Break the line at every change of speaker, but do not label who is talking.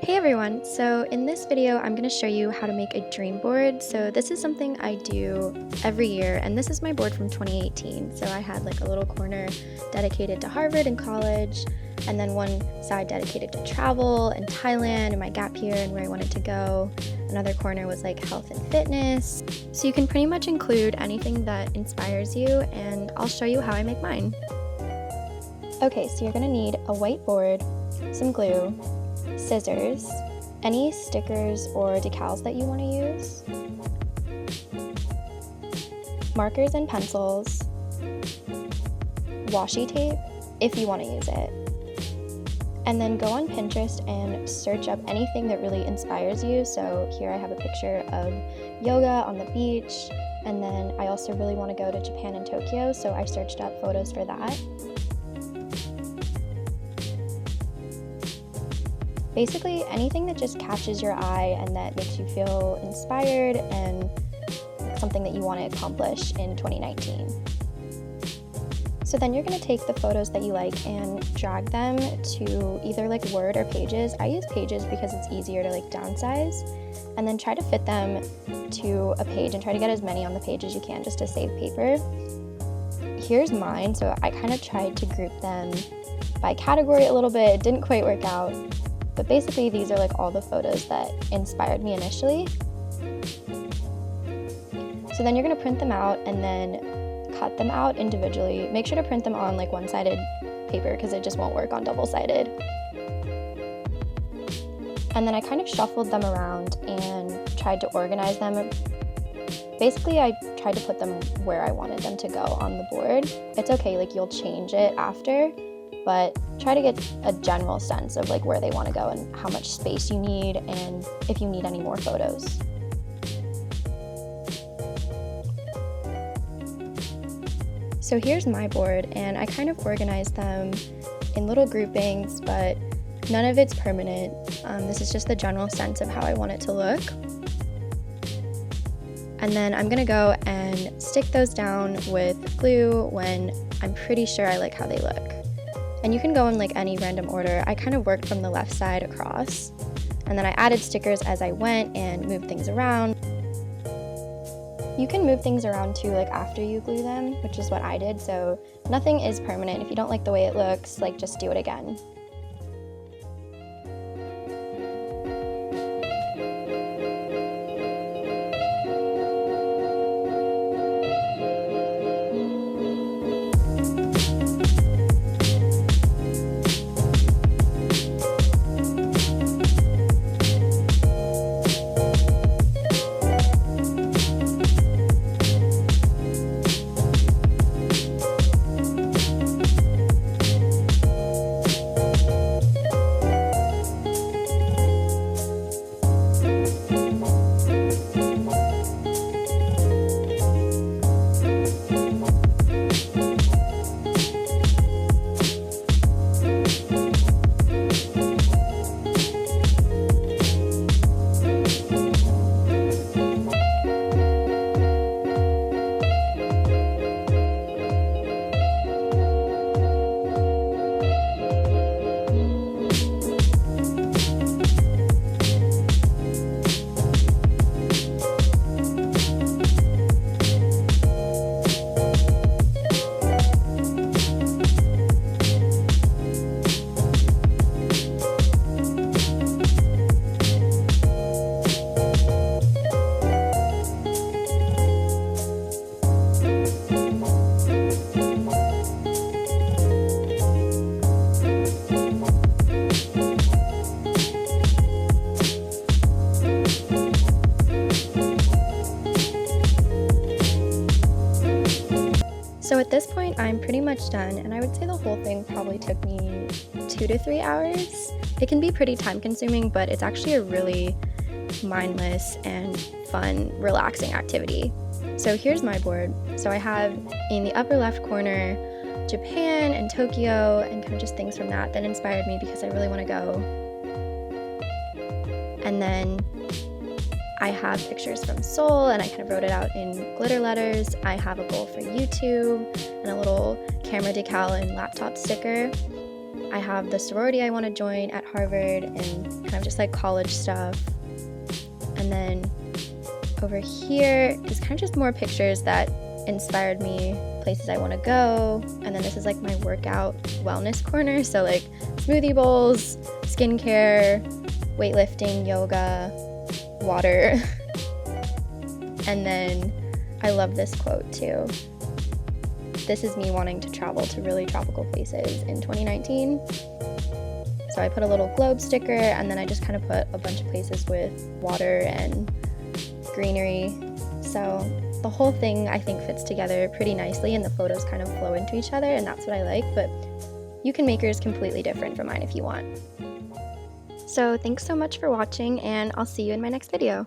Hey everyone! So in this video I'm going to show you how to make a dream board. So this is something I do every year, and this is my board from 2018. So I had like a little corner dedicated to Harvard and college, and then one side dedicated to travel and Thailand and my gap year and where I wanted to go. Another corner was like health and fitness. So you can pretty much include anything that inspires you, and I'll show you how I make mine. Okay, so you're going to need a white board, some glue, scissors, any stickers or decals that you want to use, markers and pencils, washi tape if you want to use it, and then go on Pinterest and search up anything that really inspires you. So here I have a picture of yoga on the beach, and then I also really want to go to Japan and Tokyo, so I searched up photos for that. Basically anything that just catches your eye and that makes you feel inspired and something that you want to accomplish in 2019. So then you're going to take the photos that you like and drag them to either like Word or Pages. I use Pages because it's easier to like downsize, and then try to fit them to a page and try to get as many on the page as you can just to save paper. Here's mine. So I kind of tried to group them by category a little bit. It didn't quite work out. But basically these are like all the photos that inspired me initially. So then you're going to print them out and then cut them out individually. Make sure to print them on like one-sided paper because it just won't work on double-sided. And then I kind of shuffled them around and tried to organize them. Basically I tried to put them where I wanted them to go on the board. It's okay, like you'll change it after, but try to get a general sense of like where they want to go and how much space you need and if you need any more photos. So here's my board, and I kind of organized them in little groupings, but none of it's permanent. This is just the general sense of how I want it to look. And then I'm gonna go and stick those down with glue when I'm pretty sure I like how they look. And you can go in like any random order. I kind of worked from the left side across, and then I added stickers as I went and moved things around. You can move things around too, like after you glue them, which is what I did, so nothing is permanent. If you don't like the way it looks, like just do it again. So at this point, I'm pretty much done, and I would say the whole thing probably took me 2 to 3 hours. It can be pretty time consuming, but it's actually a really mindless and fun, relaxing activity. So here's my board. So I have in the upper left corner Japan and Tokyo and kind of just things from that inspired me because I really want to go. And then I have pictures from Seoul, and I kind of wrote it out in glitter letters. I have a goal for YouTube and a little camera decal and laptop sticker. I have the sorority I want to join at Harvard and kind of just like college stuff. And then over here is kind of just more pictures that inspired me, places I want to go. And then this is like my workout wellness corner. So like smoothie bowls, skincare, weightlifting, yoga, water. And then I love this quote too. This is me wanting to travel to really tropical places in 2019. So I put a little globe sticker, and then I just kind of put a bunch of places with water and greenery. So the whole thing I think fits together pretty nicely, and the photos kind of flow into each other, and that's what I like, but you can make yours completely different from mine if you want. So thanks so much for watching, and I'll see you in my next video.